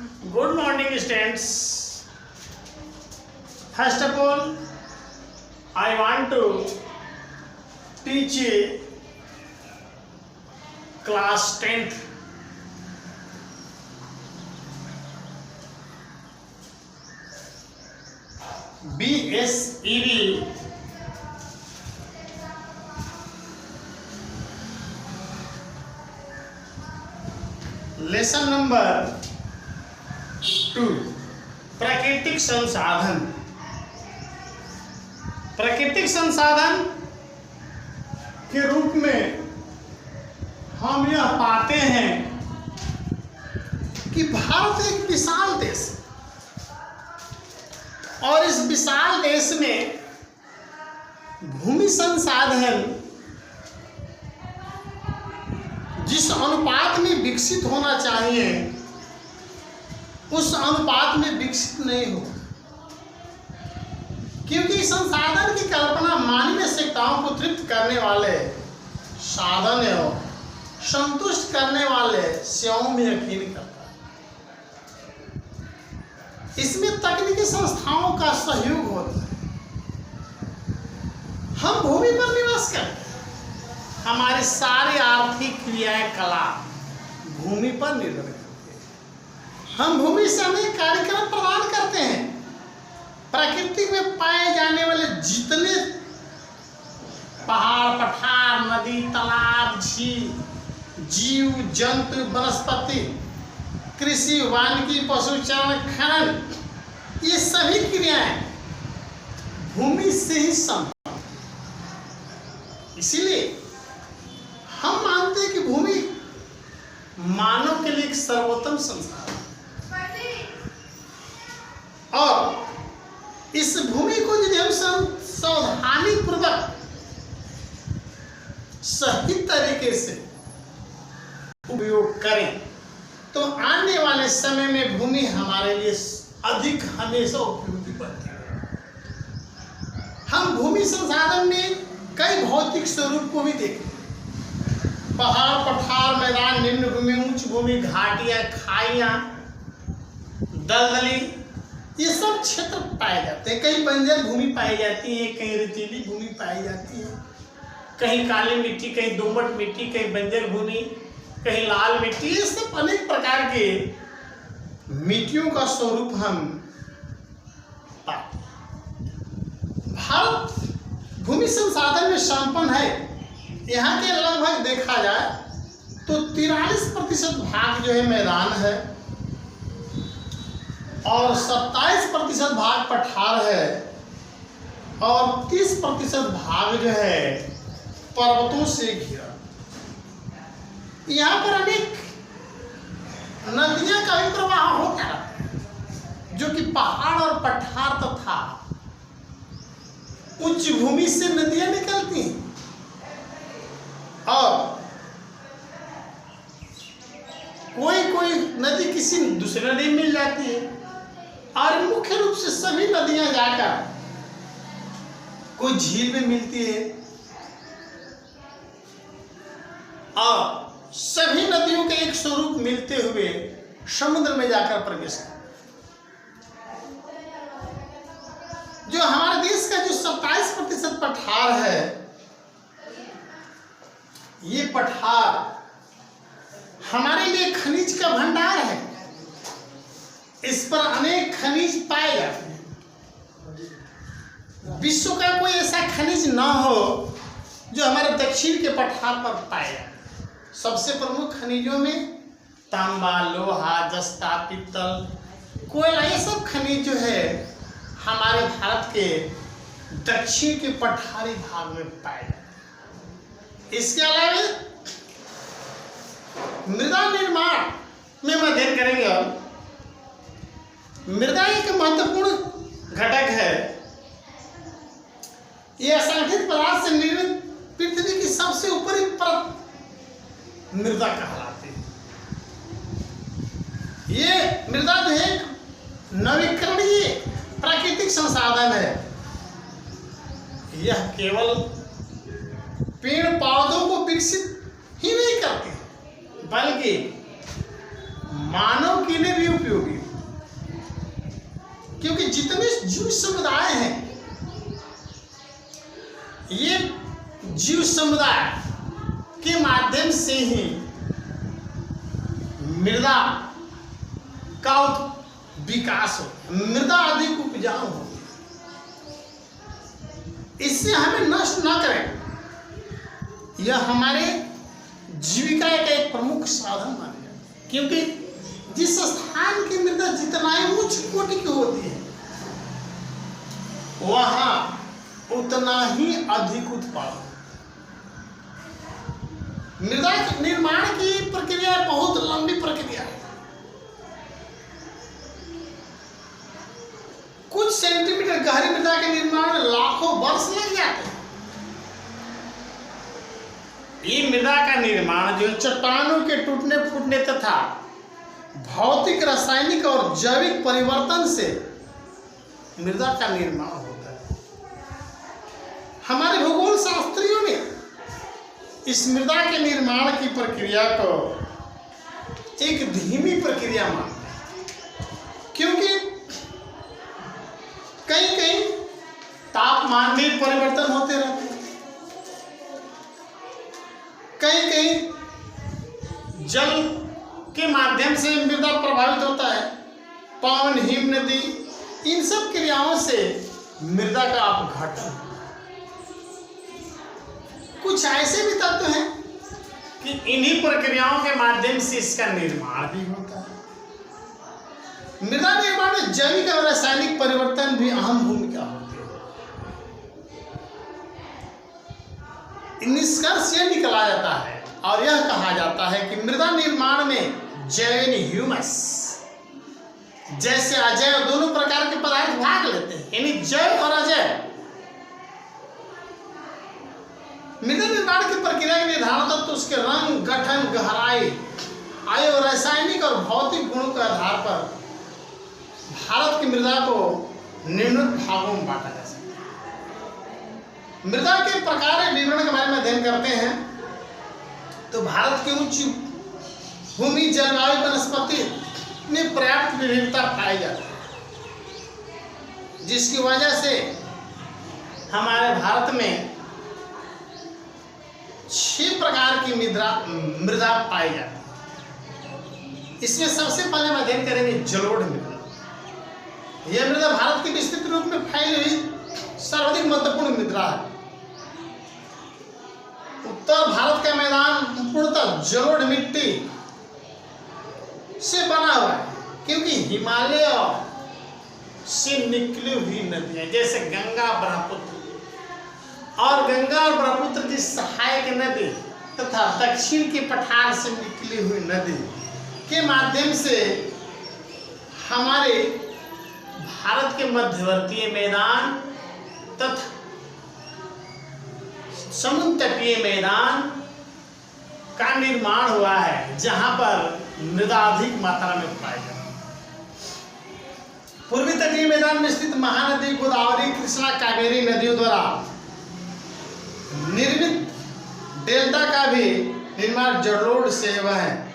Good morning, students. First of all, I want to teach class 10th. BSEB lesson number 2 प्राकृतिक संसाधन। प्राकृतिक संसाधन के रूप में हम यह पाते हैं कि भारत एक विशाल देश है और इस विशाल देश में भूमि संसाधन जिस अनुपात में विकसित होना चाहिए उस अनुपात में विकसित नहीं हो, क्योंकि संसाधन की कल्पना मानवीय आवश्यकताओं को तृप्त करने वाले साधन एवं संतुष्ट करने वाले सेवाओं में यकीन करता है। इसमें तकनीकी संस्थाओं का सहयोग होता है। हम भूमि पर निवास करते हैं, हमारी सारी आर्थिक क्रियाएं कला भूमि पर निर्भर करती है। हम भूमि से अनेक कार्यक्रम प्रदान करते हैं। प्रकृति में पाए जाने वाले जितने पहाड़, पठार, नदी, तालाब, झील, जीव जंतु, वनस्पति, कृषि, वानिकी, पशुचारण, खनन, ये सभी क्रियाएं भूमि से ही संभव। इसीलिए हम मानते हैं कि भूमि मानव के लिए एक सर्वोत्तम संसाधन और इस भूमि को यदि हम सावधानी पूर्वक सही तरीके से उपयोग करें तो आने वाले समय में भूमि हमारे लिए अधिक हमेशा उपयोगी बनती है। हम भूमि संसाधन में कई भौतिक स्वरूप को भी देखते हैं। पहाड़, पठार, मैदान, निम्न भूमि, उच्च भूमि, घाटियां, खाइयां, दलदली, ये सब क्षेत्र पाए जाते हैं। कहीं बंजर भूमि पाई जाती है, कहीं रेतीली भूमि पाई जाती है, कहीं काली मिट्टी, कहीं दोमट मिट्टी, कहीं बंजर भूमि, कहीं लाल मिट्टी, ये सब अनेक प्रकार के मिट्टियों का स्वरूप हम पाते हैं। भारत भूमि संसाधन में संपन्न है। यहाँ के लगभग देखा जाए तो 43% भाग जो है मैदान है और 27% भाग पठार है और 30% भाग जो है पर्वतों से घिरा। यहाँ पर अनेक नदियां का भी प्रवाह होता है जो कि पहाड़ और पठार तथा उच्च भूमि से नदियां निकलती हैं और कोई नदी किसी दूसरे नदी में मिल जाती है और मुख्य रूप से सभी नदियां जाकर कोई झील में मिलती है और सभी नदियों के एक स्वरूप मिलते हुए समुद्र में जाकर प्रवेश करते। जो हमारे देश का जो 27% पठार है, ये पठार हमारे लिए खनिज का भंडार है। इस पर अनेक खनिज पाए जाते हैं। विश्व का कोई ऐसा खनिज ना हो जो हमारे दक्षिण के पठार पर पाए जाए। सबसे प्रमुख खनिजों में तांबा, लोहा, जस्ता, पित्तल, कोयला, ये सब खनिज जो है हमारे भारत के दक्षिण के पठारी भाग में पाए जाते हैं। इसके अलावा मृदा निर्माण में हम अध्ययन करेंगे और मृदा एक महत्वपूर्ण घटक है। यह असंगठित पदार्थ से निर्मित पृथ्वी की सबसे ऊपरी परत मृदा कहलाती है। ये मृदा जो है नवीकरणीय प्राकृतिक संसाधन है। यह केवल पेड़ पौधों को विकसित ही नहीं करती बल्कि मानव के लिए भी उपयोगी, क्योंकि जितने जीव समुदाय हैं ये जीव समुदाय के माध्यम से ही मृदा का विकास हो, मृदा अधिक उपजाऊ हो। इससे हमें नष्ट न करें, यह हमारे जीविका का एक प्रमुख साधन माना जाता है, क्योंकि जिस स्थान की मृदा जितना ही उच्च कोटि की होती है वहां उतना ही अधिक उत्पादन। मृदा के निर्माण की प्रक्रिया बहुत लंबी प्रक्रिया है, कुछ सेंटीमीटर गहरी मृदा के निर्माण में लाखों वर्ष लग जाते हैं। ये मृदा का निर्माण जो चट्टानों के टूटने फूटने तथा भौतिक, रासायनिक और जैविक परिवर्तन से मृदा का निर्माण होता है। हमारे भूगोल शास्त्रियों ने इस मृदा के निर्माण की प्रक्रिया को एक धीमी प्रक्रिया माना, क्योंकि कहीं कहीं तापमान में परिवर्तन होते रहते हैं, कहीं कहीं जल के माध्यम से मृदा प्रभावित होता है, पवन, हिम नदी, इन सब क्रियाओं से मृदा का अपघटन। कुछ ऐसे भी तत्व हैं कि इन्हीं प्रक्रियाओं के माध्यम से इसका निर्माण भी होता है। मृदा निर्माण में जैविक और रासायनिक परिवर्तन भी अहम भूमिका होती है। निष्कर्ष यह निकला जाता है और यह कहा जाता है कि मृदा निर्माण में जैव ह्यूमस जैसे अजैव दोनों प्रकार के पदार्थ भाग लेते हैं, यानी जैव और अजैव। मृदा निर्माण की प्रक्रिया के निर्धारण तत्व उसके रंग, गठन, गहराई, आयु, रासायनिक और भौतिक गुणों के आधार पर भारत की मृदा को निम्नलिखित भागों में बांटा जा सकता है। मृदा के प्रकार विवरण के बारे में अध्ययन करते हैं तो भारत की उच्च भूमि, जलवायु, वनस्पति में पर्याप्त विविधता पाई जाती है, जिसकी वजह से हमारे भारत में 6 प्रकार की मृदा पाई जाती है। इसमें सबसे पहले हम अध्ययन करेंगे जलोढ़ मृदा। यह मृदा भारत की विस्तृत रूप में फैली हुई सर्वाधिक महत्वपूर्ण मृदा है। उत्तर भारत का मैदान पूर्णतः जलोढ़ मिट्टी से बना हुआ है, क्योंकि हिमालय से निकली हुई नदियां जैसे गंगा, ब्रह्मपुत्र और ब्रह्मपुत्र की सहायक नदी तथा दक्षिण के पठार से निकली हुई नदी के माध्यम से हमारे भारत के मध्यवर्तीय मैदान तथा समुद्र तटीय मैदान का निर्माण हुआ है, जहां पर मृदा अधिक मात्रा में पाई जाती है। पूर्वी तटीय मैदान में स्थित महानदी गोदावरी, कृष्णा, कावेरी नदियों द्वारा निर्मित डेल्टा का भी निर्माण जलोढ़ से हुआ है।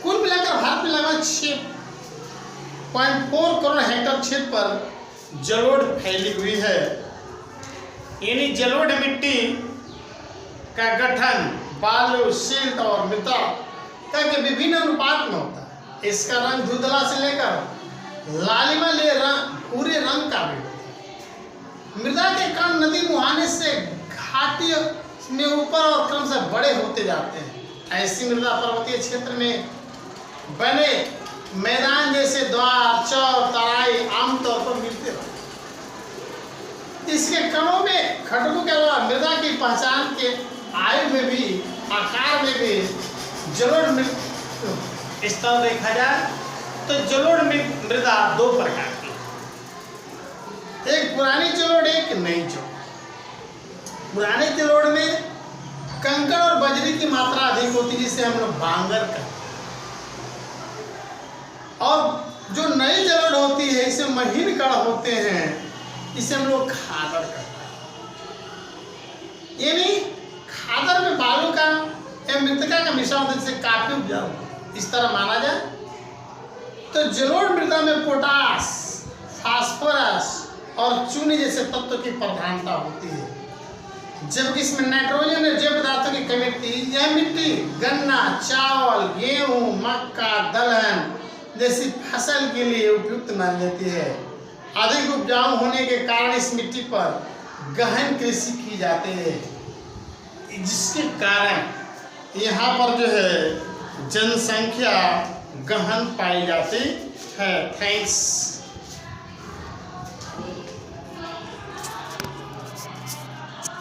कुल मिलाकर भारत में लगभग 6.4 करोड़ हेक्टेयर क्षेत्र पर जलोढ़ फैली हुई है। यानी जलोढ़ मिट्टी का गठन बालू, सिल्ट और मृदा का विभिन्न अनुपात में होता है। इसका रंग धुंधला से लेकर लालिमा ले पूरे रंग का भी होता है। मृदा के कण नदी मुहाने से घाटी में ऊपर और क्रमशः बड़े होते जाते हैं। ऐसी मृदा पर्वतीय क्षेत्र में बने मैदान जैसे द्वार, चौर, तराई आमतौर पर मिलते रहते हैं। इसके कणों में खटकों के अलावा मृदा की पहचान के आयु में भी, आकार में भी जलोढ़ इस तरह देखा जाए तो जलोढ़ मृदा 2 प्रकार की, एक पुरानी जलोढ़, एक नई जलोढ़। पुराने जलोढ़ में कंकड़ और बजरी की मात्रा अधिक होती है, जिसे हम लोग बांगर कहते हैं, और जो नई जलोढ़ होती है इसमें महीन कण होते हैं, इसे हम लोग खादर कहते हैं। यानी खादर में बालू का या मृतिका का मिश्रण होता है, जिससे काफी उपजाऊ होता है। इस तरह माना जाए। तो जलोढ़ मृदा में पोटास, फास्फोरस और चूने जैसे तत्व की प्रधानता होती है, जबकि इसमें नाइट्रोजन और जैव पदार्थों की कमी होती है। यह मिट्टी गन्ना, चावल, गेहूं, मक्का, दलहन जैसी फसल के लिए उपयुक्त मान लेती है। अधिक उपजाऊ होने के कारण इस मिट्टी पर गहन कृषि की जाती है, जिसके कारण यहाँ पर जो है जनसंख्या गहन पाई जाती है। थैंक्स।